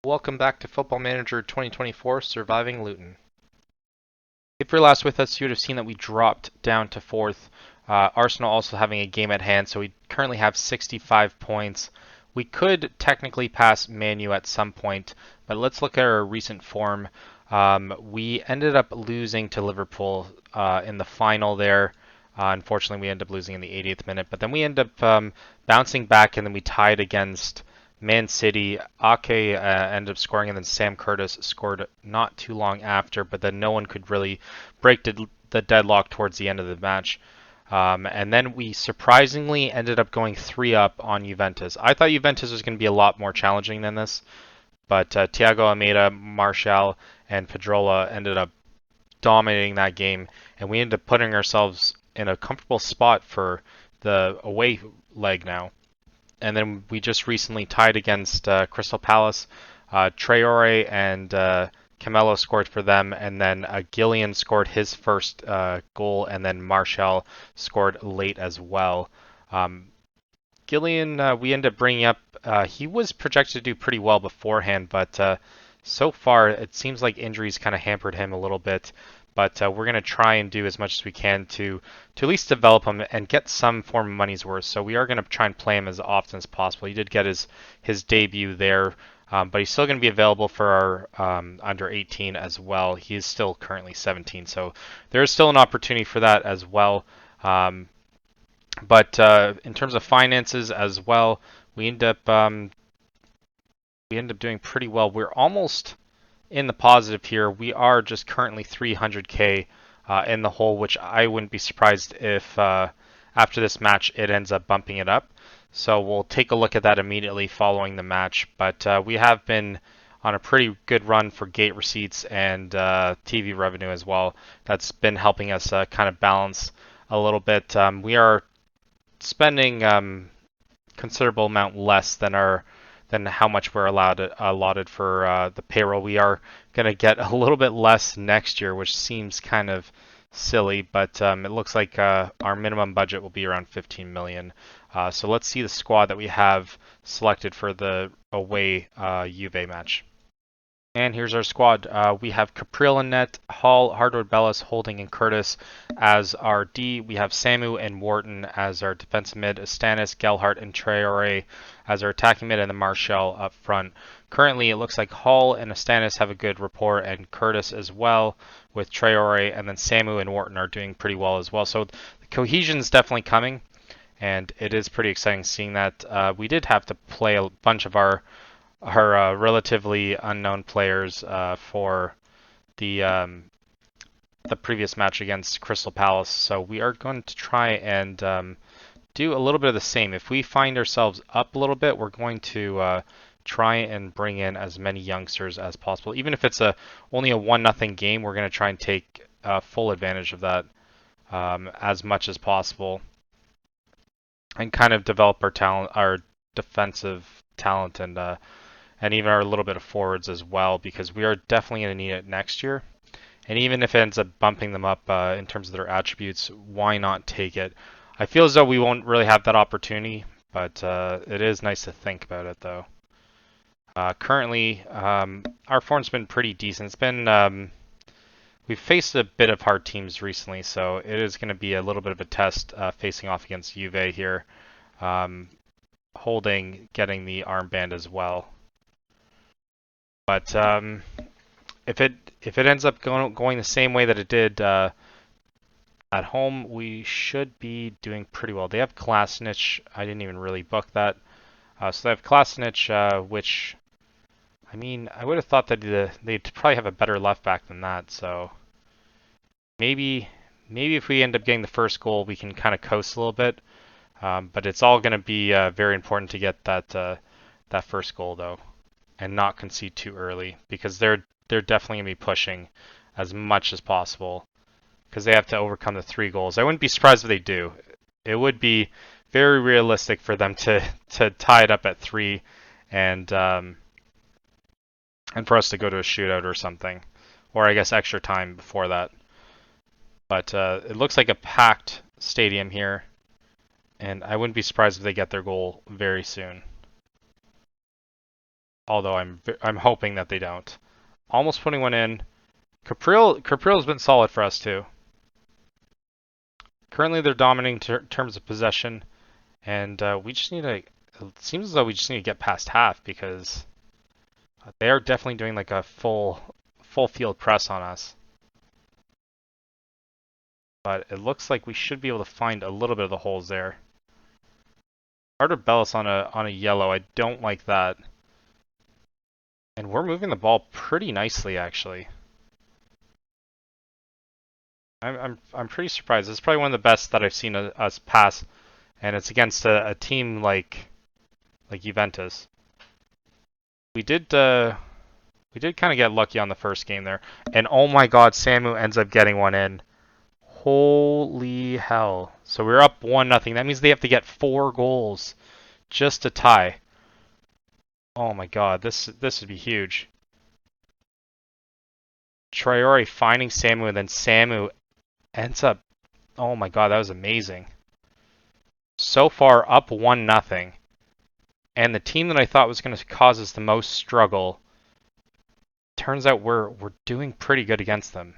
Welcome back to Football Manager 2024 Surviving Luton. If you're last with us, you would have seen that we dropped down to fourth. Arsenal also having a game at hand, so we currently have 65 points. We could technically pass Man U at some point, but let's look at our recent form. We ended up losing to Liverpool in the final there. Unfortunately, we ended up losing in the 80th minute, but then we ended up bouncing back, and then we tied against Man City. Ake ended up scoring, and then Sam Curtis scored not too long after, but then no one could really break the deadlock towards the end of the match. And then we surprisingly ended up going 3-up on Juventus. I thought Juventus was going to be a lot more challenging than this, but Thiago Almeida, Martial, and Pedrola ended up dominating that game, and we ended up putting ourselves in a comfortable spot for the away leg now. And then we just recently tied against Crystal Palace. Traore and Camelo scored for them, and then Gillian scored his first goal, and then Martial scored late as well. Gillian, we ended up bringing up. He was projected to do pretty well beforehand, but so far it seems like injuries kind of hampered him a little bit. But we're going to try and do as much as we can to at least develop him and get some form of money's worth. So we are going to try and play him as often as possible. He did get his debut there, but he's still going to be available for our under 18 as well. He is still currently 17, so there is still an opportunity for that as well. But in terms of finances as well, we end up doing pretty well. We're almost in the positive here. We are just currently 300k in the hole, which I wouldn't be surprised if after this match it ends up bumping it up. So we'll take a look at that immediately following the match. But we have been on a pretty good run for gate receipts and TV revenue as well. That's been helping us kind of balance a little bit. We are spending considerable amount less than how much we're allotted for the payroll. We are going to get a little bit less next year, which seems kind of silly, but it looks like our minimum budget will be around 15 million. So let's see the squad that we have selected for the away Juve match. And here's our squad. We have Capril in net, Hall, Hardwood, Bellis, Holding, and Curtis as our D. We have Samu and Wharton as our defensive mid, Estanis, Gelhart, and Traore as our attacking mid, and the Martial up front. Currently, it looks like Hall and Estanis have a good rapport, and Curtis as well with Traore, and then Samu and Wharton are doing pretty well as well. So the cohesion is definitely coming, and it is pretty exciting seeing that. We did have to play a bunch of our relatively unknown players for the previous match against Crystal Palace. So we are going to try and do a little bit of the same. If we find ourselves up a little bit, we're going to try and bring in as many youngsters as possible. Even if it's only a 1-0 game, we're going to try and take full advantage of that as much as possible, and kind of develop our talent, our defensive talent, and even our little bit of forwards as well, because we are definitely going to need it next year. And even if it ends up bumping them up in terms of their attributes, why not take it? I feel as though we won't really have that opportunity, but it is nice to think about it, though. Currently, our form's been pretty decent. It's been we've faced a bit of hard teams recently, so it is going to be a little bit of a test facing off against Juve here. Holding, getting the armband as well. But if it ends up going the same way that it did at home, we should be doing pretty well. They have Klasnic. I didn't even really book that. So they have Klasnic, which, I mean, I would have thought that they'd probably have a better left back than that. So maybe if we end up getting the first goal, we can kind of coast a little bit. But it's all going to be very important to get that first goal, though, and not concede too early, because they're definitely going to be pushing as much as possible, because they have to overcome the 3 goals. I wouldn't be surprised if they do. It would be very realistic for them to tie it up at 3 and for us to go to a shootout or something, or I guess extra time before that. But it looks like a packed stadium here, and I wouldn't be surprised if they get their goal very soon. although I'm hoping that they don't. Almost putting one in. Capril's been solid for us too. Currently, they're dominating terms of possession, and we just need to. It seems as though we just need to get past half because they are definitely doing like a full field press on us. But it looks like we should be able to find a little bit of the holes there. Carter Bellis on a yellow. I don't like that. And we're moving the ball pretty nicely, actually. I'm pretty surprised. It's probably one of the best that I've seen us pass, and it's against a team like Juventus. We did kind of get lucky on the first game there, and oh my God, Samu ends up getting one in. Holy hell! So we're up 1-0. That means they have to get 4 goals just to tie. Oh my God, this would be huge. Traore finding Samu, and then Samu ends up. Oh my God, that was amazing. So far, up 1-0. And the team that I thought was going to cause us the most struggle, turns out we're doing pretty good against them.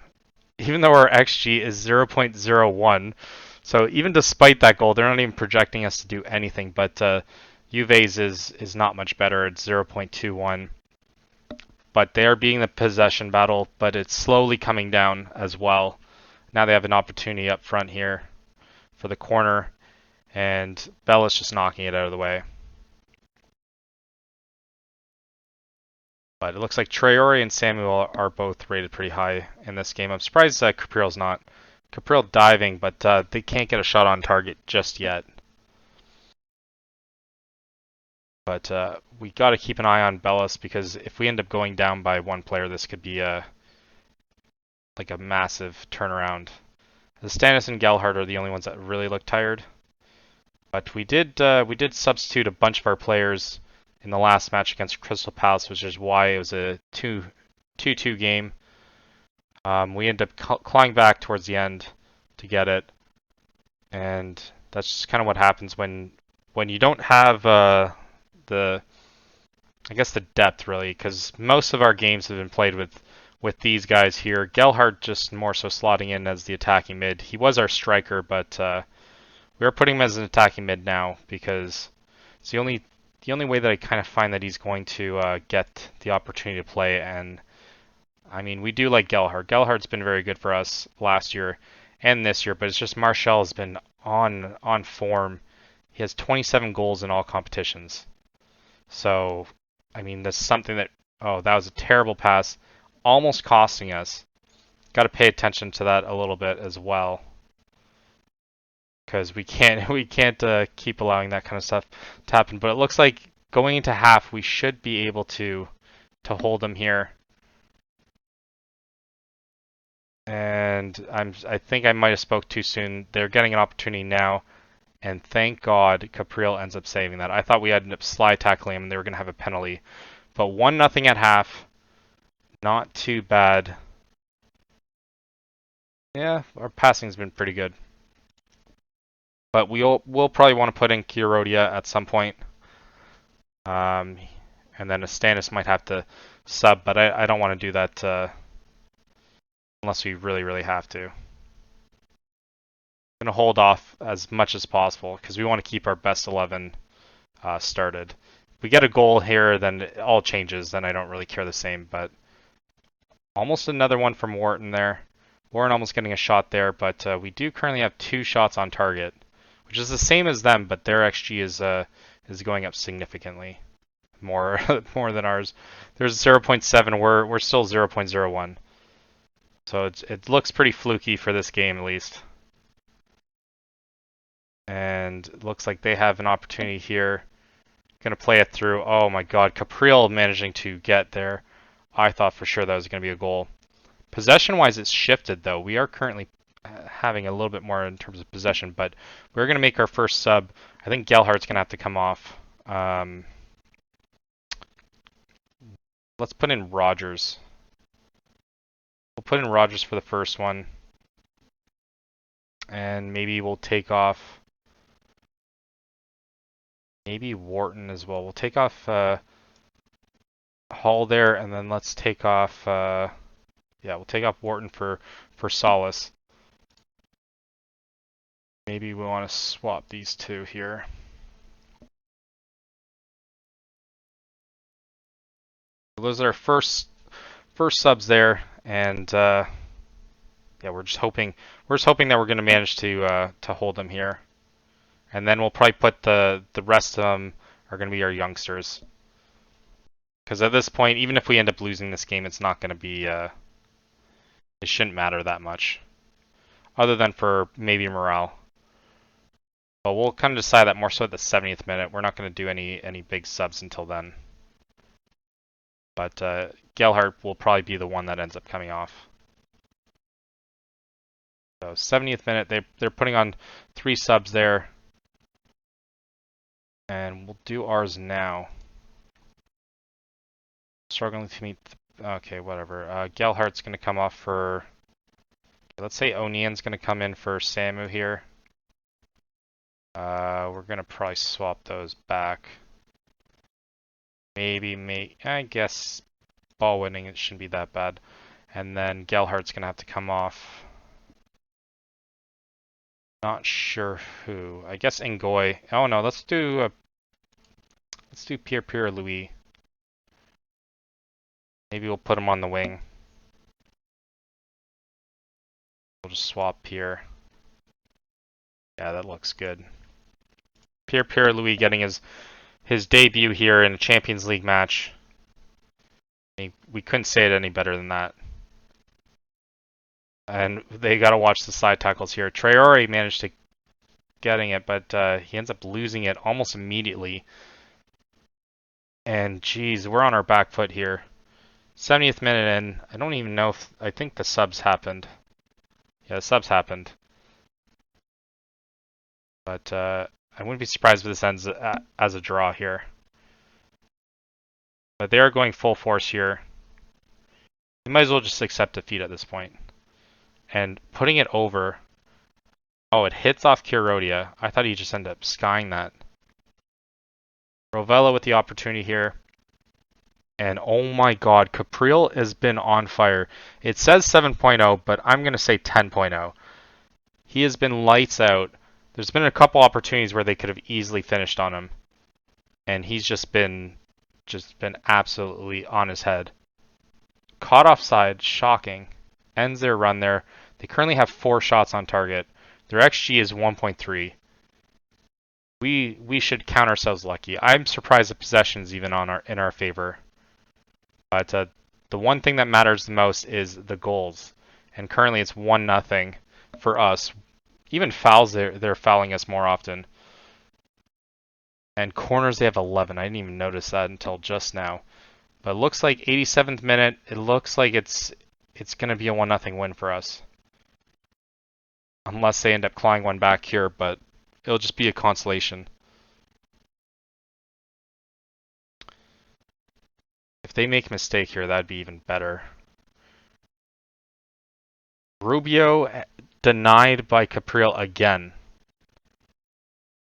Even though our XG is 0.01. So even despite that goal, they're not even projecting us to do anything. But Juve's is not much better. It's 0.21. But they are beating the possession battle, but it's slowly coming down as well. Now they have an opportunity up front here for the corner, and Bella's just knocking it out of the way. But it looks like Traore and Samuel are both rated pretty high in this game. I'm surprised that Capril's not. Capril diving, but they can't get a shot on target just yet. But we got to keep an eye on Bellis because if we end up going down by one player, this could be like a massive turnaround. The Stannis and Gelhardt are the only ones that really look tired. But we did substitute a bunch of our players in the last match against Crystal Palace, which is why it was a 2-2 game. We ended up clawing back towards the end to get it, and that's just kind of what happens when you don't have the depth really, because most of our games have been played with these guys here. Gelhardt just more so slotting in as the attacking mid. He was our striker, but we are putting him as an attacking mid now because it's the only way that I kind of find that he's going to get the opportunity to play. And I mean, we do like Gelhardt. Gelhardt's been very good for us last year and this year, but it's just Martial has been on form. He has 27 goals in all competitions. So, I mean, that's something that, oh, that was a terrible pass, almost costing us. Got to pay attention to that a little bit as well, because we can't keep allowing that kind of stuff to happen. But it looks like going into half, we should be able to hold them here. And I think I might have spoke too soon. They're getting an opportunity now, and thank God Capril ends up saving that. I thought we had to slide tackling him and they were going to have a penalty. But 1-0 at half, not too bad. Yeah, our passing's been pretty good. But we'll probably want to put in Kirodia at some point. And then Stannis might have to sub, but I don't want to do that unless we really have to. I'm going to hold off as much as possible because we want to keep our best 11 started. If we get a goal here, then it all changes. Then I don't really care the same. But almost another one from Wharton there. Warren almost getting a shot there, but we do currently have 2 shots on target, which is the same as them, but their XG is going up significantly more than ours. There's 0.7. We're still 0.01. So it looks pretty fluky for this game at least. And it looks like they have an opportunity here. Going to play it through. Oh my God, Capril managing to get there. I thought for sure that was going to be a goal. Possession-wise, it's shifted though. We are currently having a little bit more in terms of possession, but we're going to make our first sub. I think Gelhardt's going to have to come off. Let's put in Rogers. We'll put in Rogers for the first one. And maybe we'll take off maybe Wharton as well. We'll take off Hall there, and then let's take off. Yeah, we'll take off Wharton for Solace. Maybe we want to swap these two here. Those are our first subs there, and yeah, we're just hoping that we're going to manage to hold them here, and then we'll probably put the rest of them are going to be our youngsters, because at this point, even if we end up losing this game, it's not going to be it shouldn't matter that much, other than for maybe morale. But we'll kind of decide that more so at the 70th minute. We're not going to do any big subs until then. But Gelhardt will probably be the one that ends up coming off. So 70th minute, they're putting on 3 subs there. And we'll do ours now. Struggling to meet, okay, whatever. Gelhardt's going to come off for, let's say O'Nian's going to come in for Samu here. We're going to probably swap those back. I guess ball winning, it shouldn't be that bad. And then Gelhardt's going to have to come off. Not sure who. I guess Ngoy. Oh no, let's do Pierre Louis. Maybe we'll put him on the wing. We'll just swap Pierre. Yeah, that looks good. Pierre Louis getting his debut here in a Champions League match. We couldn't say it any better than that. And they got to watch the side tackles here. Traore managed to getting it, but he ends up losing it almost immediately. And geez, we're on our back foot here. 70th minute in. I don't even know if I think the subs happened. Yeah, the subs happened. But I wouldn't be surprised if this ends as a draw here. But they are going full force here. You might as well just accept defeat at this point. And putting it over. Oh, it hits off Kirodia. I thought he just ended up skying that. Rovella with the opportunity here. And oh my god, Capriel has been on fire. It says 7.0, but I'm going to say 10.0. He has been lights out. There's been a couple opportunities where they could have easily finished on him. And he's just been absolutely on his head. Caught offside, shocking. Ends their run there. They currently have 4 shots on target. Their XG is 1.3. We should count ourselves lucky. I'm surprised the possession is even in our favor. But the one thing that matters the most is the goals. And currently it's 1-0 for us. Even fouls, they're fouling us more often. And corners, they have 11. I didn't even notice that until just now. But it looks like 87th minute, it looks like it's going to be a 1-0 win for us. Unless they end up clawing one back here, but it'll just be a consolation. If they make a mistake here, that'd be even better. Rubio denied by Capriel again.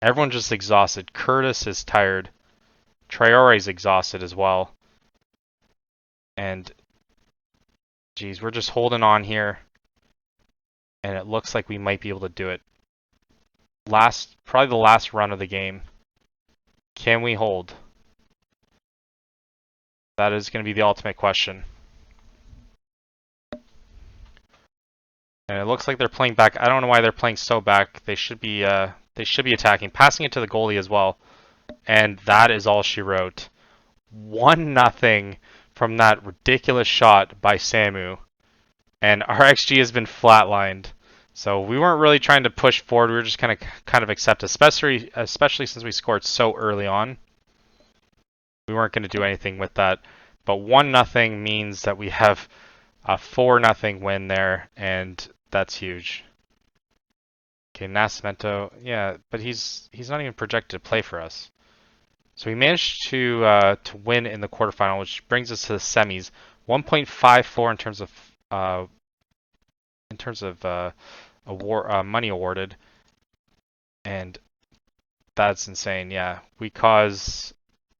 Everyone's just exhausted. Curtis is tired. Traore's exhausted as well. And geez, we're just holding on here. And it looks like we might be able to do it. Probably the last run of the game. Can we hold? That is going to be the ultimate question. And it looks like they're playing back. I don't know why they're playing so back. They should be attacking, passing it to the goalie as well. And that is all she wrote. 1-0 from that ridiculous shot by Samu. And our XG has been flatlined. So we weren't really trying to push forward. We were just kind of accept, especially since we scored so early on. We weren't going to do anything with that. But 1-0 means that we have a 4-0 win there, and that's huge. Okay, Nascimento, yeah, but he's not even projected to play for us. So we managed to win in the quarterfinal, which brings us to the semis. 1.54 in terms of money awarded, and that's insane. Yeah, we cause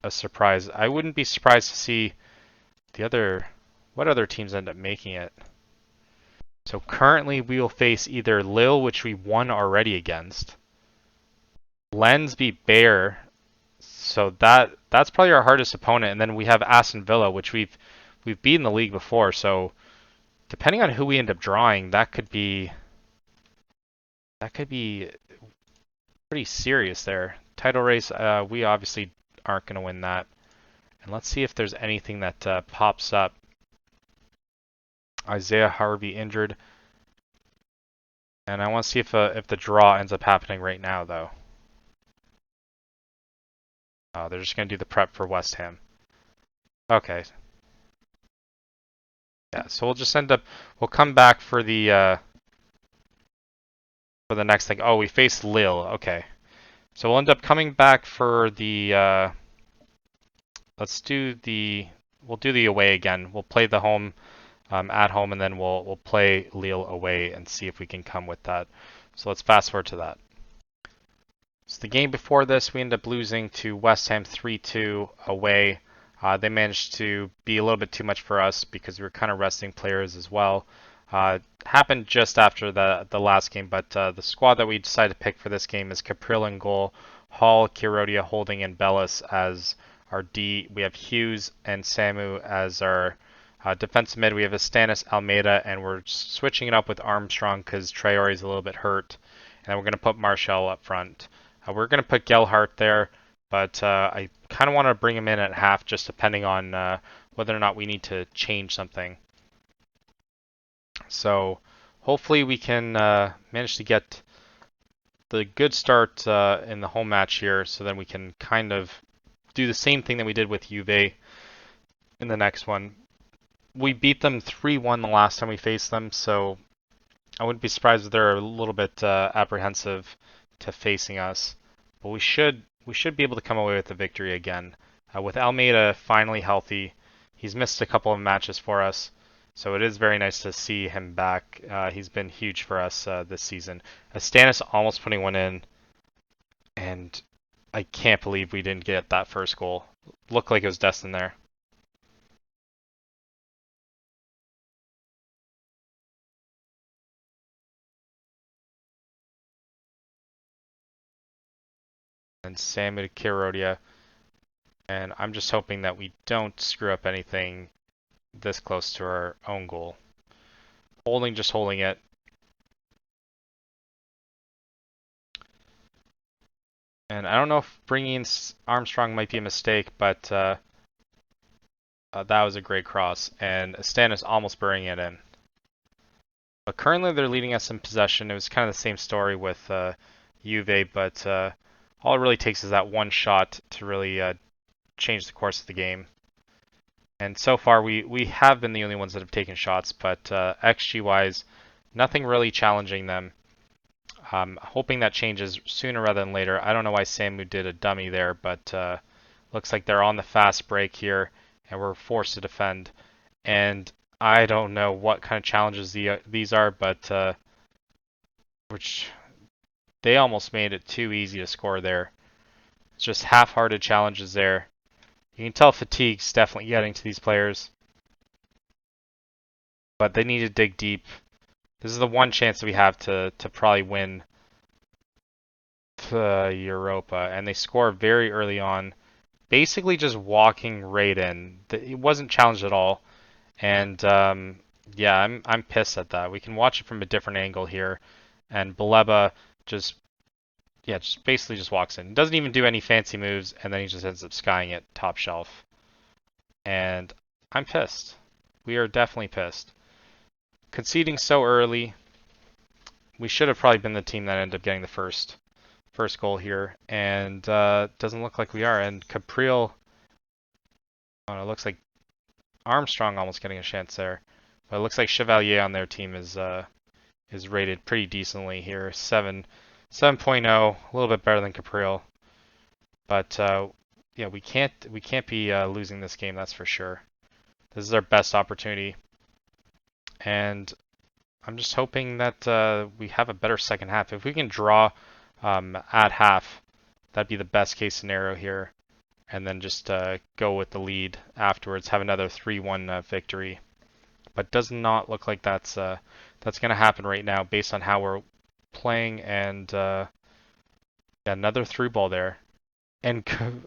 a surprise. I wouldn't be surprised to see what other teams end up making it? So currently we will face either Lille, which we won already against. Lens beat Bayer, so that's probably our hardest opponent. And then we have Aston Villa, which we've beaten the league before. So depending on who we end up drawing, that could be pretty serious there. Title race, we obviously aren't going to win that. And let's see if there's anything that pops up. Isaiah Harvey injured. And I want to see if the draw ends up happening right now, though. Oh, they're just going to do the prep for West Ham. Okay. Yeah, so we'll come back for the next thing. Oh, we face Lille. Okay. So we'll end up coming back for the, we'll do the away again. We'll play the home at home, and then we'll play Lille away and see if we can come with that. So let's fast forward to that. So the game before this, we ended up losing to West Ham 3-2 away. They managed to be a little bit too much for us because we were kind of resting players as well. Happened just after the last game, but the squad that we decided to pick for this game is Caprill in goal, Hall, Kirodia, Holding, and Bellis as our D. We have Hughes and Samu as our defensive mid. We have Astanis, Almeida, and we're switching it up with Armstrong because Traore is a little bit hurt. And then we're going to put Martial up front. We're going to put Gelhardt there, but I kind of want to bring him in at half just depending on whether or not we need to change something. So hopefully we can manage to get the good start in the home match here, so then we can kind of do the same thing that we did with Juve in the next one. We beat them 3-1 the last time we faced them, so I wouldn't be surprised if they're a little bit apprehensive to facing us. But we should be able to come away with the victory again. With Almeida finally healthy, he's missed a couple of matches for us. So it is very nice to see him back. He's been huge for us this season. Astanis almost putting one in, and I can't believe we didn't get that first goal. Looked like it was destined there. And Samu Kirodia. And I'm just hoping that we don't screw up anything this close to our own goal. Just holding it. And I don't know if bringing in Armstrong might be a mistake, but that was a great cross. And Astanis almost burying it in. But currently they're leading us in possession. It was kind of the same story with Juve, but all it really takes is that one shot to really change the course of the game. And so far we have been the only ones that have taken shots, but XG-wise, nothing really challenging them. Hoping that changes sooner rather than later. I don't know why Samu did a dummy there, but looks like they're on the fast break here, and we're forced to defend. And I don't know what kind of challenges these are, but which they almost made it too easy to score there. It's just half-hearted challenges there. You can tell fatigue's definitely getting to these players, but they need to dig deep. This is the one chance that we have to probably win Europa, and they score very early on, basically just walking right in. It wasn't challenged at all, and yeah, I'm pissed at that. We can watch it from a different angle here, and Baleba just basically just walks in. Doesn't even do any fancy moves, and then he just ends up skying it top shelf. And I'm pissed. We are definitely pissed. Conceding so early. We should have probably been the team that ended up getting the first goal here, and doesn't look like we are. And Capriel, it looks like Armstrong almost getting a chance there, but it looks like Chevalier on their team is rated pretty decently here, 7.0, a little bit better than Capriel, but yeah, we can't be losing this game, that's for sure. This is our best opportunity, and I'm just hoping that we have a better second half. If we can draw at half, that'd be the best case scenario here. and then just go with the lead afterwards, have another 3-1 victory. But does not look like that's going to happen right now based on how we're playing, and another through ball there. And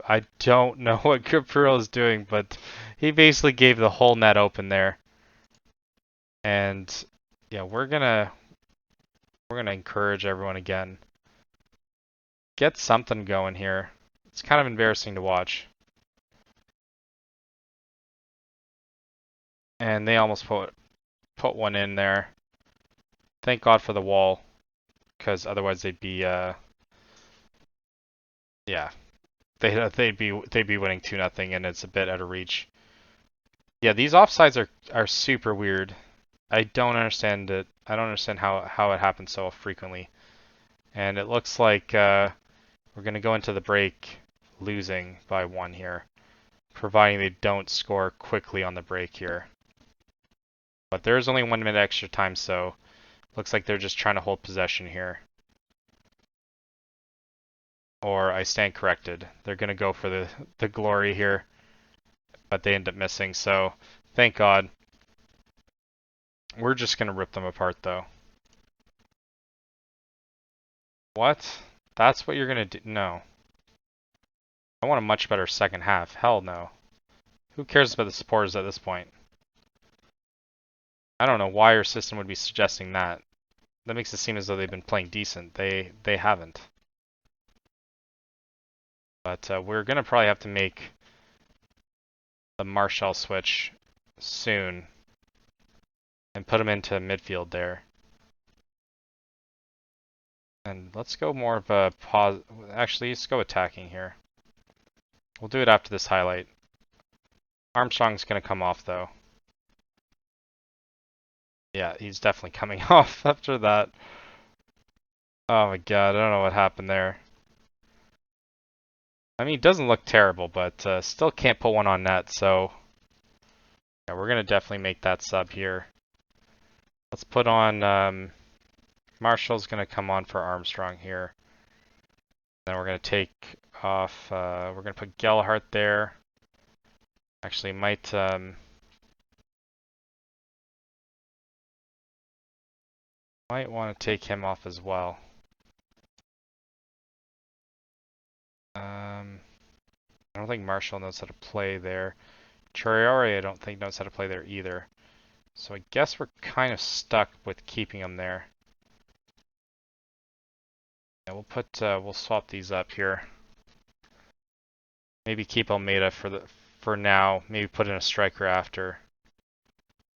I don't know what Capurro is doing, but he basically gave the whole net open there. And yeah, we're gonna encourage everyone again. Get something going here. It's kind of embarrassing to watch. And they almost put one in there. Thank God for the wall, because otherwise they'd be yeah, they'd be winning 2-0, and it's a bit out of reach. Yeah, these offsides are super weird. I don't understand it. I don't understand how it happens so frequently. And it looks like we're going to go into the break losing by 1 here, providing they don't score quickly on the break here. But there's only 1 minute extra time, so looks like they're just trying to hold possession here. Or I stand corrected. They're going to go for the glory here, but they end up missing, so thank God. We're just going to rip them apart, though. What? That's what you're going to do? No. I want a much better second half. Hell no. Who cares about the supporters at this point? I don't know why your system would be suggesting that. That makes it seem as though they've been playing decent. They haven't. But we're going to probably have to make the Marshall switch soon and put him into midfield there. And let's go more of a pause. Actually, let's go attacking here. We'll do it after this highlight. Armstrong's going to come off, though. Yeah, he's definitely coming off after that. Oh my God, I don't know what happened there. I mean, it doesn't look terrible, but still can't put one on net, so yeah, we're going to definitely make that sub here. Let's put on, Marshall's going to come on for Armstrong here. Then we're going to take off, we're going to put Gellhart there. Actually, might want to take him off as well. I don't think Marshall knows how to play there. Traore, I don't think knows how to play there either. So I guess we're kind of stuck with keeping him there. Yeah, we'll swap these up here. Maybe keep Almeida for now. Maybe put in a striker after.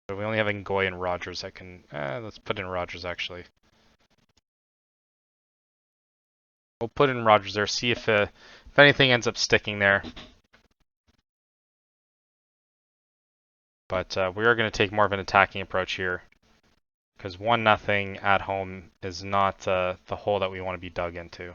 But we only have Ngoy and Rogers that can. Let's put in Rogers actually. We'll put in Rogers there. See if anything ends up sticking there. But we are going to take more of an attacking approach here, because 1-0 at home is not the hole that we want to be dug into.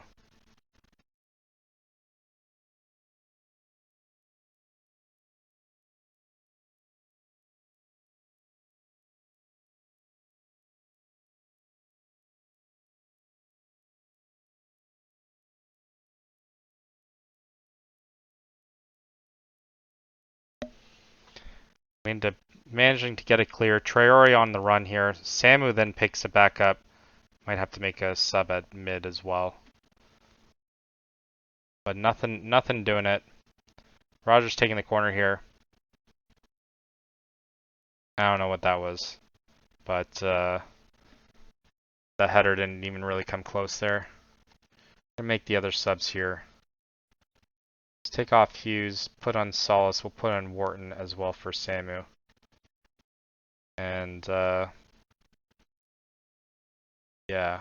We end up managing to get it clear. Traore on the run here. Samu then picks it back up. Might have to make a sub at mid as well. But nothing doing it. Rogers taking the corner here. I don't know what that was, but the header didn't even really come close there. Gonna make the other subs here. Let's take off Hughes, put on Solace, we'll put on Wharton as well for Samu. And yeah.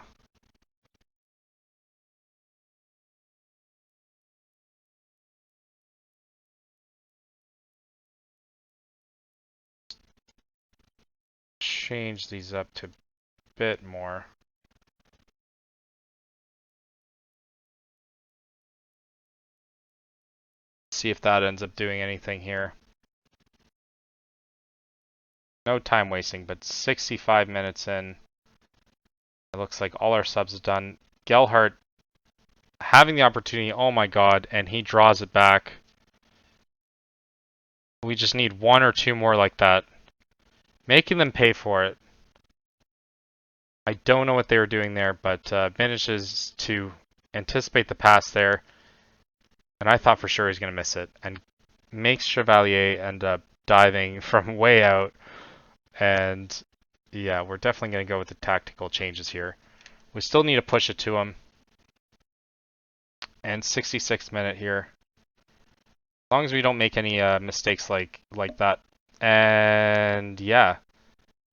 Change these up to a bit more. See if that ends up doing anything here. No time wasting, but 65 minutes in. It looks like all our subs are done. Gellhart having the opportunity, oh my God, and he draws it back. We just need one or two more like that. Making them pay for it. I don't know what they were doing there, but manages to anticipate the pass there. And I thought for sure he was going to miss it. And makes Chevalier end up diving from way out. And yeah, we're definitely going to go with the tactical changes here. We still need to push it to him. And 66th minute here. As long as we don't make any mistakes like that. And yeah,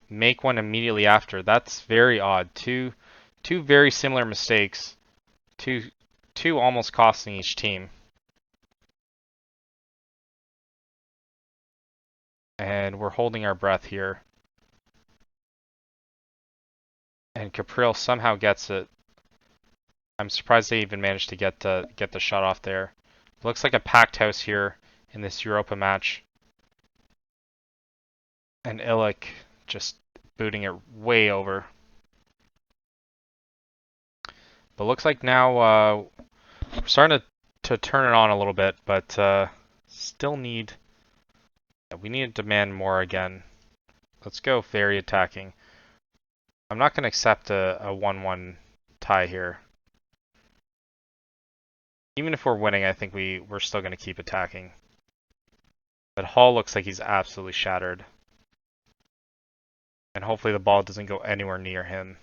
make one immediately after. That's very odd. Two very similar mistakes. Two almost costing each team. And we're holding our breath here. And Capriel somehow gets it. I'm surprised they even managed to get the shot off there. It looks like a packed house here in this Europa match. And Illich just booting it way over. But looks like now we're starting to turn it on a little bit, but still need... We need to demand more again. Let's go very attacking. I'm not going to accept a 1-1 tie here. Even if we're winning, I think we're still going to keep attacking. But Hall looks like he's absolutely shattered. And hopefully the ball doesn't go anywhere near him.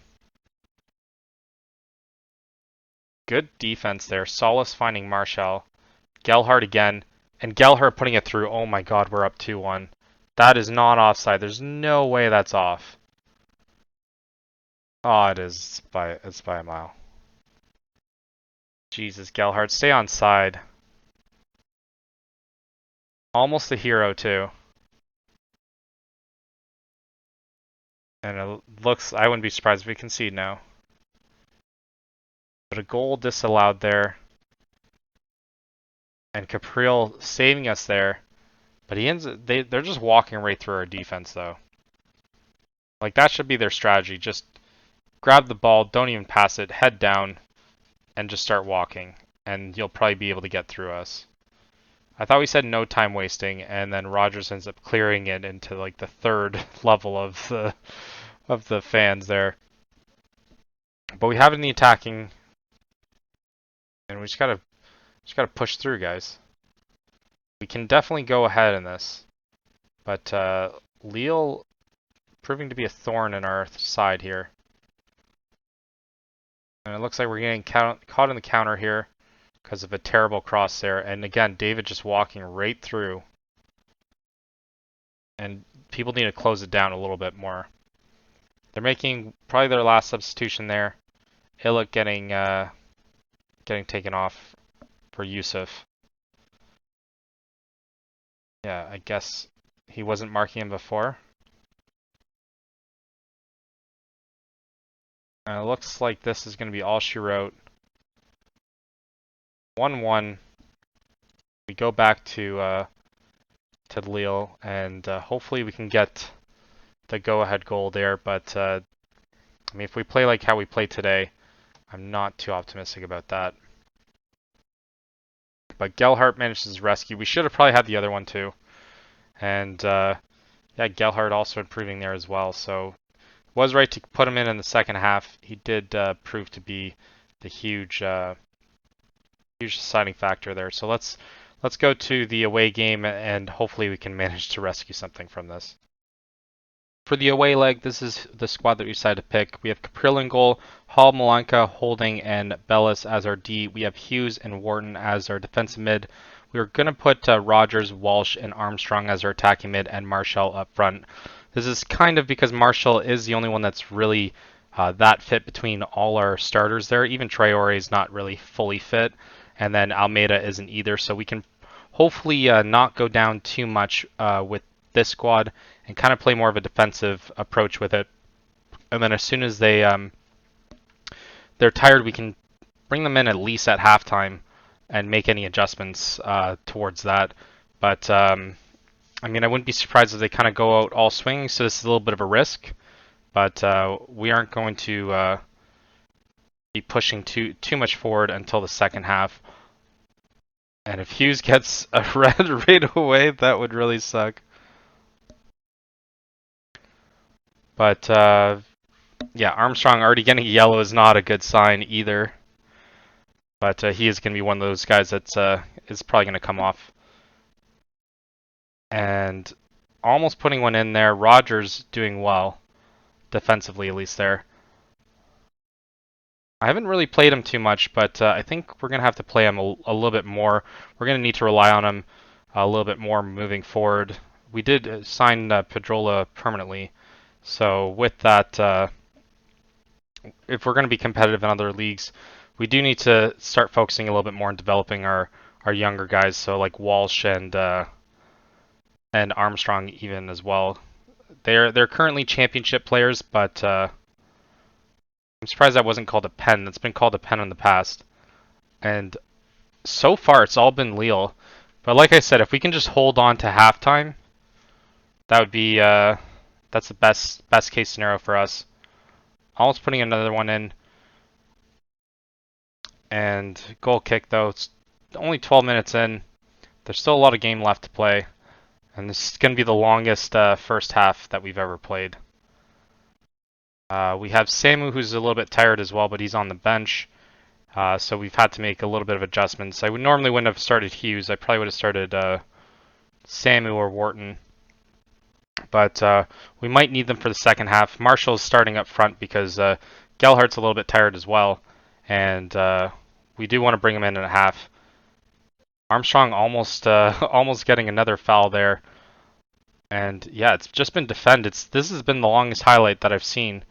Good defense there. Solis finding Marshall. Gelhardt again. And Gelhardt putting it through. Oh my god, we're up 2-1. That is not offside. There's no way that's off. Oh, it is. It's by a mile. Jesus, Gelhardt, stay on side. Almost a hero, too. And it looks, I wouldn't be surprised if we concede now. But a goal disallowed there. And Capriel saving us there. But they're just walking right through our defense, though. Like, that should be their strategy. Just grab the ball, don't even pass it, head down, and just start walking. And you'll probably be able to get through us. I thought we said no time wasting, and then Rogers ends up clearing it into like the third level of the fans there. But we have it in the attacking, and we just gotta push through, guys. We can definitely go ahead in this, but Lille proving to be a thorn in our side here. And it looks like we're getting caught in the counter here because of a terrible cross there. And again, David just walking right through. And people need to close it down a little bit more. They're making probably their last substitution there. Illich getting taken off for Yusuf. Yeah, I guess he wasn't marking him before. And it looks like this is going to be all she wrote. 1-1. We go back to Lille, and hopefully we can get the go-ahead goal there. But I mean, if we play like how we played today, I'm not too optimistic about that. But Gelhardt manages to rescue. We should have probably had the other one too. And yeah, Gelhardt also improving there as well. So was right to put him in the second half. He did prove to be the huge deciding factor there. So let's go to the away game, and hopefully we can manage to rescue something from this. For the away leg, this is the squad that we decided to pick. We have Capriel in goal, Hall, Malanka, Holding, and Bellis as our D. We have Hughes and Wharton as our defensive mid. We are going to put Rogers, Walsh, and Armstrong as our attacking mid, and Marshall up front. This is kind of because Marshall is the only one that's really that fit between all our starters there. Even Traore is not really fully fit, and then Almeida isn't either. So we can hopefully not go down too much with this squad and kind of play more of a defensive approach with it. And then as soon as they're tired, we can bring them in at least at halftime and make any adjustments towards that. But I mean, I wouldn't be surprised if they kind of go out all swinging. So this is a little bit of a risk, but we aren't going to be pushing too much forward until the second half. And if Hughes gets a red right away, that would really suck. But yeah, Armstrong already getting a yellow is not a good sign either. But he is going to be one of those guys that's is probably going to come off. And almost putting one in there. Rogers doing well, defensively at least there. I haven't really played him too much, but I think we're going to have to play him a little bit more. We're going to need to rely on him a little bit more moving forward. We did sign Pedrola permanently, so with that, if we're going to be competitive in other leagues, we do need to start focusing a little bit more on developing our younger guys. So like Walsh and Armstrong even as well. They're currently championship players, but I'm surprised that wasn't called a pen. That's been called a pen in the past. And so far, it's all been Lille. But like I said, if we can just hold on to halftime, that would be that's the best case scenario for us. Almost putting another one in. And goal kick though, it's only 12 minutes in. There's still a lot of game left to play. And this is going to be the longest first half that we've ever played. We have Samu, who's a little bit tired as well, but he's on the bench. So we've had to make a little bit of adjustments. I would normally wouldn't have started Hughes. I probably would have started Samu or Wharton. But we might need them for the second half. Marshall's starting up front because Gelhart's a little bit tired as well. And we do want to bring him in at half. Armstrong almost almost getting another foul there. And yeah, it's just been defended. This has been the longest highlight that I've seen.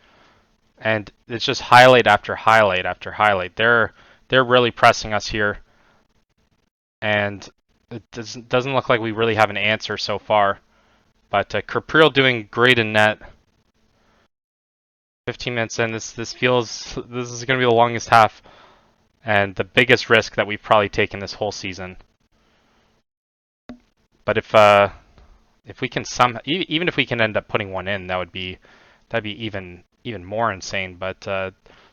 And it's just highlight after highlight after highlight. They're really pressing us here. And it doesn't look like we really have an answer so far. But Capriel doing great in net. 15 minutes in, this is going to be the longest half and the biggest risk that we've probably taken this whole season. But if we can even if we can end up putting one in, that'd be even more insane. But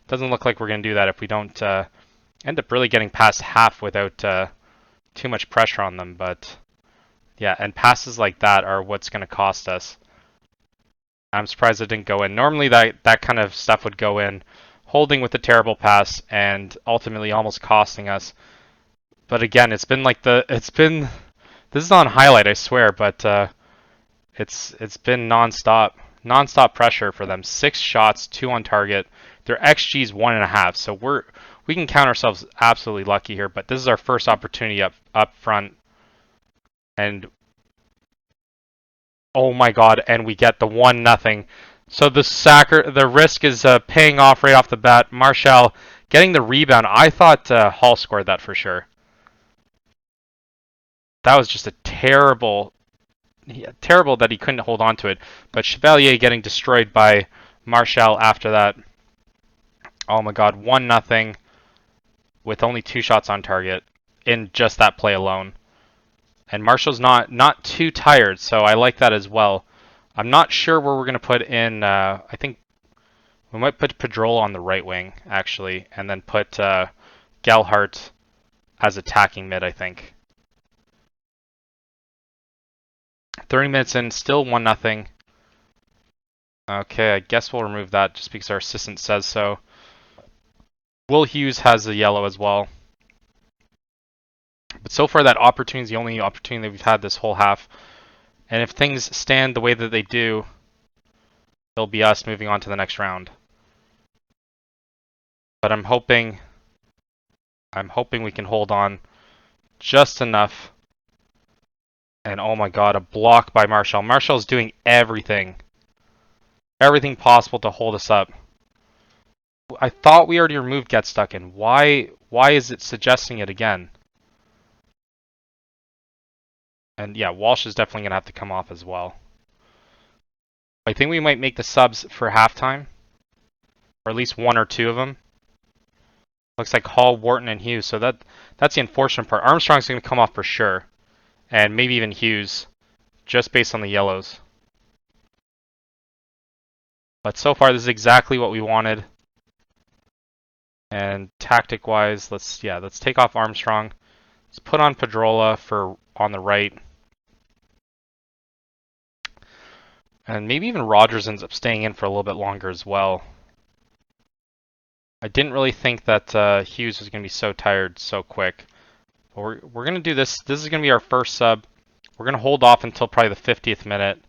doesn't look like we're going to do that if we don't end up really getting past half without too much pressure on them. But yeah, and passes like that are what's going to cost us. I'm surprised it didn't go in. Normally that kind of stuff would go in, holding with a terrible pass and ultimately almost costing us. But again, this is on highlight, I swear, but it's been nonstop pressure for them. 6 shots, 2 on target. Their XG is 1.5, so we can count ourselves absolutely lucky here. But this is our first opportunity up front, and oh my god, and we get the 1-0. So the risk is paying off right off the bat. Marshall getting the rebound. I thought Hall scored that for sure. That was just a terrible that he couldn't hold on to it. But Chevalier getting destroyed by Marshall after that. Oh my god, 1-0 with only 2 shots on target in just that play alone. And Marshall's not too tired, so I like that as well. I'm not sure where we're going to put in, I think we might put Pedrola on the right wing, actually, and then put Gelhart as attacking mid, I think. 30 minutes in, still 1-0. Okay, I guess we'll remove that just because our assistant says so. Will Hughes has a yellow as well. But so far that opportunity is the only opportunity that we've had this whole half. And if things stand the way that they do, it'll be us moving on to the next round. But I'm hoping we can hold on just enough. And oh my god, a block by Marshall. Marshall's doing everything possible to hold us up. I thought we already removed Get Stuck In. Why is it suggesting it again? And yeah, Walsh is definitely going to have to come off as well. I think we might make the subs for halftime. Or at least 1 or 2 of them. Looks like Hall, Wharton, and Hughes. So that's the unfortunate part. Armstrong's going to come off for sure. And maybe even Hughes. Just based on the yellows. But so far, this is exactly what we wanted. And tactic-wise, let's take off Armstrong. Let's put on Pedrola for on the right. And maybe even Rogers ends up staying in for a little bit longer as well. I didn't really think that Hughes was going to be so tired so quick. But we're going to do this. This is going to be our first sub. We're going to hold off until probably the 50th minute.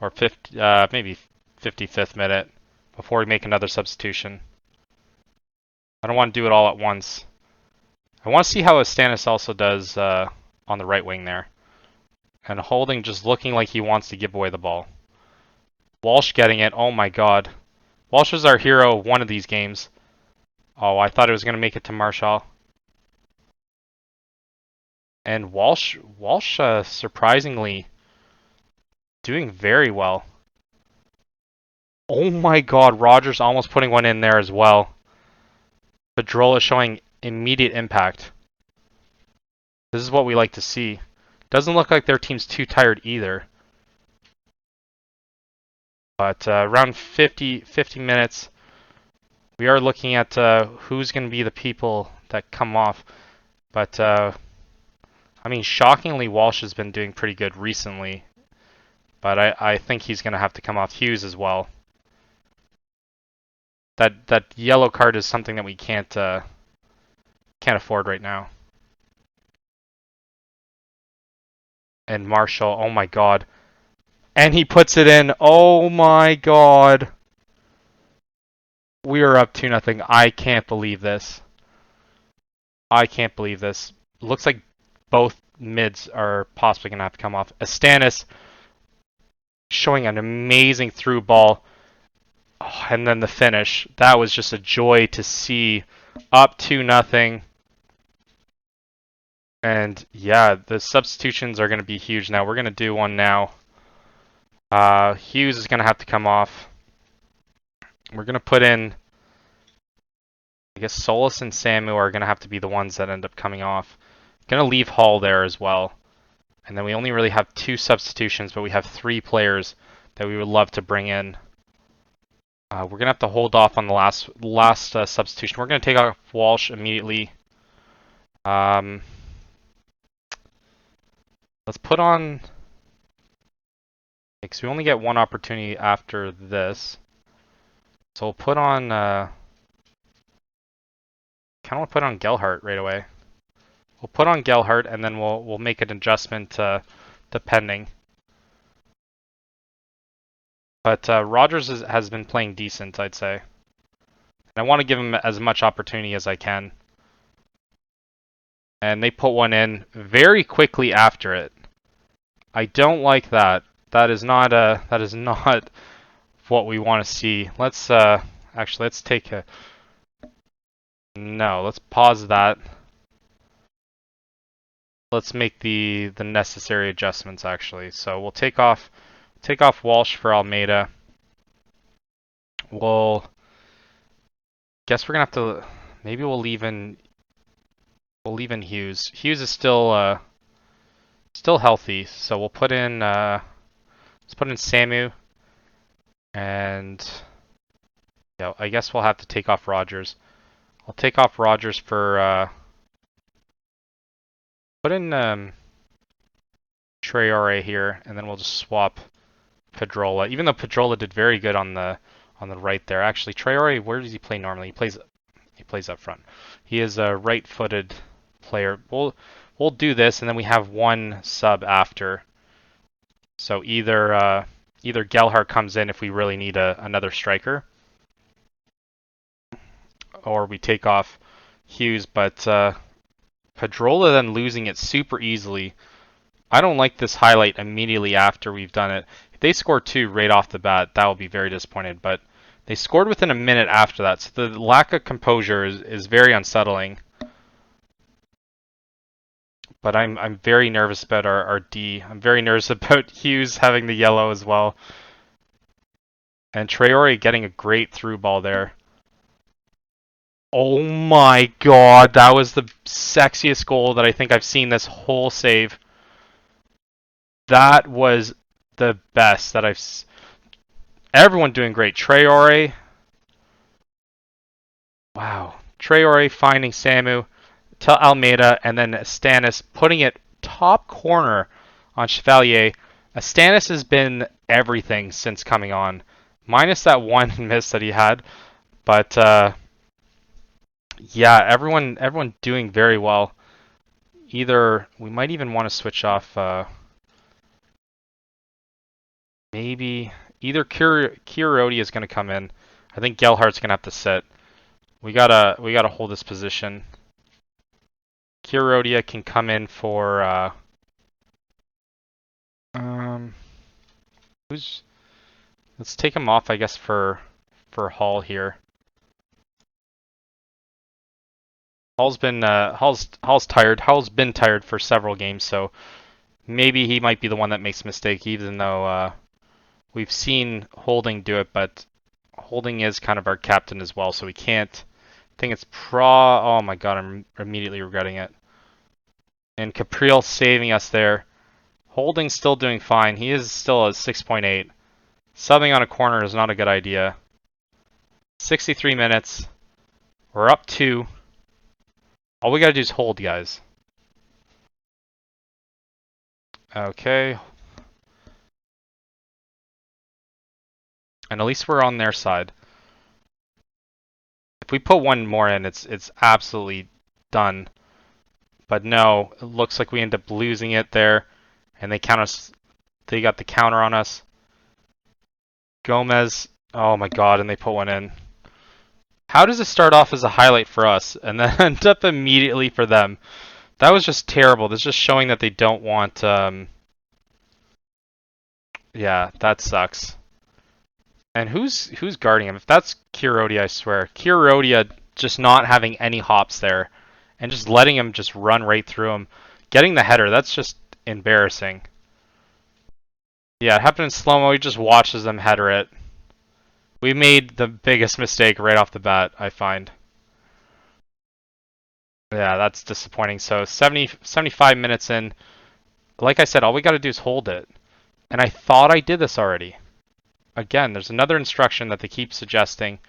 Or maybe 55th minute before we make another substitution. I don't want to do it all at once. I want to see how Stannis also does on the right wing there. And Holding just looking like he wants to give away the ball. Walsh getting it. Oh my god. Walsh was our hero of one of these games. Oh, I thought it was going to make it to Marshall. And Walsh surprisingly doing very well. Oh my god, Rogers almost putting one in there as well. Pedrola showing immediate impact. This is what we like to see. Doesn't look like their team's too tired either. But around 50 minutes, we are looking at who's going to be the people that come off. But, I mean, shockingly, Walsh has been doing pretty good recently. But I think he's going to have to come off. Hughes as well. That yellow card is something that we can't afford right now. And Marshall, oh my god. And he puts it in. Oh my god. We are up 2-0. I can't believe this. I can't believe this. Looks like both mids are possibly going to have to come off. Stannis showing an amazing through ball. Oh, and then the finish. That was just a joy to see. Up 2-0. And yeah, the substitutions are going to be huge now. We're going to do one now. Hughes is going to have to come off. We're going to put in, I guess Solus and Samu are going to have to be the ones that end up coming off. Going to leave Hall there as well. And then we only really have 2 substitutions, but we have 3 players that we would love to bring in. We're going to have to hold off on the last substitution. We're going to take off Walsh immediately. Let's put on... Because we only get one opportunity after this. So we'll put on... kind of want to put on Gelhart right away. We'll put on Gelhart and then we'll make an adjustment depending. But Rogers has been playing decent, I'd say. And I want to give him as much opportunity as I can. And they put one in very quickly after it. I don't like that. That is not what we want to see. Let's actually let's take a no. Let's pause that. Let's make the necessary adjustments actually. So we'll take off Walsh for Almeida. We'll guess we're gonna have to maybe we'll leave in Hughes. Hughes is still healthy, so we'll put in let's put in Samu, and yeah, I guess we'll have to take off Rogers. I'll take off Rogers for put in Traore here, and then we'll just swap Pedrola. Even though Pedrola did very good on the right there. Actually, Traore, where does he play normally? He plays up front. He is a right-footed player. We'll do this, and then we have one sub after. So either Gelhart comes in if we really need another striker, or we take off Hughes. But Pedrola then losing it super easily. I don't like this highlight immediately after we've done it. If they score 2 right off the bat, that will be very disappointed. But they scored within a minute after that, so the lack of composure is very unsettling. But I'm very nervous about our D. I'm very nervous about Hughes having the yellow as well. And Traore getting a great through ball there. Oh my god, that was the sexiest goal that I think I've seen this whole save. That was the best that I've... Everyone doing great. Traore. Wow. Traore finding Samu. to Almeida, and then Stannis putting it top corner on Chevalier. Stannis has been everything since coming on, minus that one miss that he had. But yeah, everyone doing very well. Either we might even want to switch off. Maybe either Kirodi is going to come in. I think Gelhardt's going to have to sit. We gotta hold this position. Kirodia can come in for who's let's take him off, I guess, for Hall here. Hall's tired. Hall's been tired for several games, so maybe he might be the one that makes a mistake, even though we've seen Holding do it, but Holding is kind of our captain as well, so we can't. I think it's oh my god, I'm immediately regretting it. And Capriel saving us there. Holding's still doing fine. He is still at 6.8. Subbing on a corner is not a good idea. 63 minutes. We're up 2. All we gotta do is hold, guys. Okay. And at least we're on their side. If we put one more in, it's absolutely done. But no, it looks like we end up losing it there. And they got the counter on us. Gomez, oh my god, and they put one in. How does it start off as a highlight for us and then end up immediately for them? That was just terrible. That's just showing that they don't want, yeah, that sucks. And who's guarding him? If that's Kirodia, I swear. Kirodia just not having any hops there and just letting him just run right through him. Getting the header, that's just embarrassing. Yeah, it happened in slow-mo. He just watches them header it. We made the biggest mistake right off the bat, I find. Yeah, that's disappointing. So 75 minutes in. Like I said, all we got to do is hold it. And I thought I did this already. Again, there's another instruction that they keep suggesting.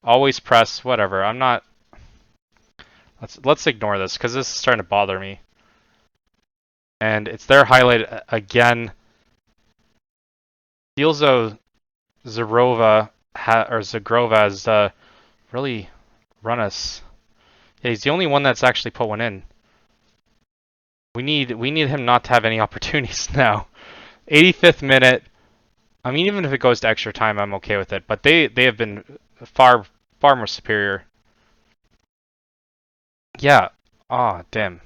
Always press, whatever. I'm not... Let's ignore this, because this is starting to bother me. And it's their highlight again. Feels though Zagrova has really run us. Yeah, he's the only one that's actually put one in. We need him not to have any opportunities now. 85th minute. I mean, even if it goes to extra time, I'm okay with it. But they have been far more superior. Yeah. Ah, damn.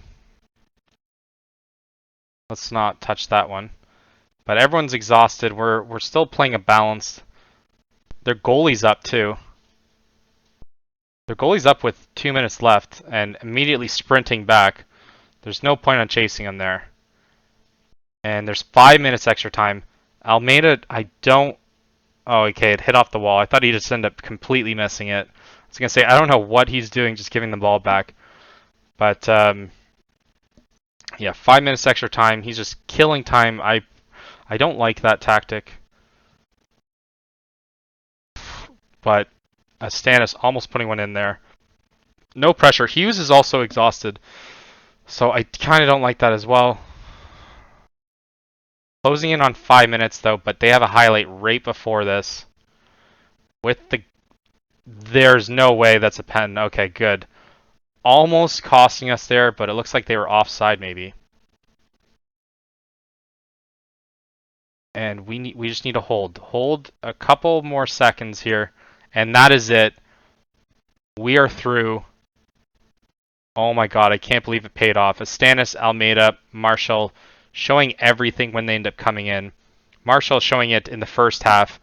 Let's not touch that one. But everyone's exhausted. We're still playing a balanced. Their goalie's up too. Their goalie's up with 2 minutes left and immediately sprinting back. There's no point on chasing him there. And there's 5 minutes extra time. Almeida, I don't... Oh, okay, it hit off the wall. I thought he'd just end up completely missing it. I was going to say, I don't know what he's doing just giving the ball back. But, yeah, 5 minutes extra time. He's just killing time. I don't like that tactic. But Stannis almost putting one in there. No pressure. Hughes is also exhausted. So I kind of don't like that as well. Closing in on 5 minutes though, but they have a highlight right before this. There's no way that's a pen. Okay, good. Almost costing us there, but it looks like they were offside maybe. And we just need to hold. Hold a couple more seconds here. And that is it. We are through. Oh my god, I can't believe it paid off. Stannis, Almeida, Marshall showing everything when they end up coming in. Marshall showing it in the first half,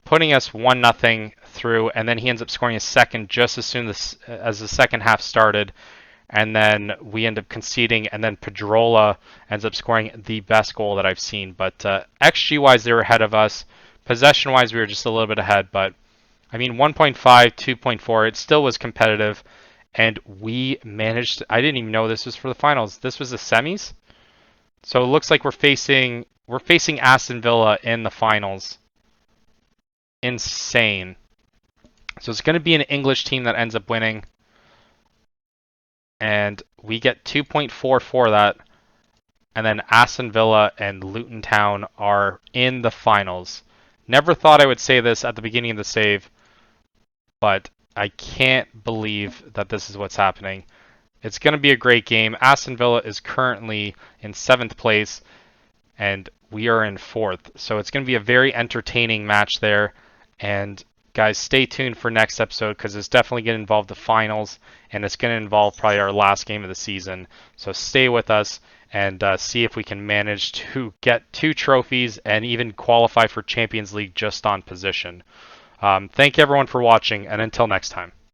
putting us 1-0 through, and then he ends up scoring a second just as soon as the second half started. And then we end up conceding, and then Pedrola ends up scoring the best goal that I've seen. But XG-wise, they were ahead of us. Possession-wise, we were just a little bit ahead. But, I mean, 1.5, 2.4, it still was competitive. And we managed... I didn't even know this was for the finals. This was the semis? So it looks like we're facing Aston Villa in the finals. Insane. So it's going to be an English team that ends up winning. and we get 2.4 for that. And then Aston Villa and Luton Town are in the finals. Never thought I would say this at the beginning of the save, but I can't believe that this is what's happening. It's going to be a great game. Aston Villa is currently in 7th place, and we are in 4th. So it's going to be a very entertaining match there. And guys, stay tuned for next episode because it's definitely going to involve the finals, and it's going to involve probably our last game of the season. So stay with us and see if we can manage to get 2 trophies and even qualify for Champions League just on position. Thank you everyone for watching, and until next time.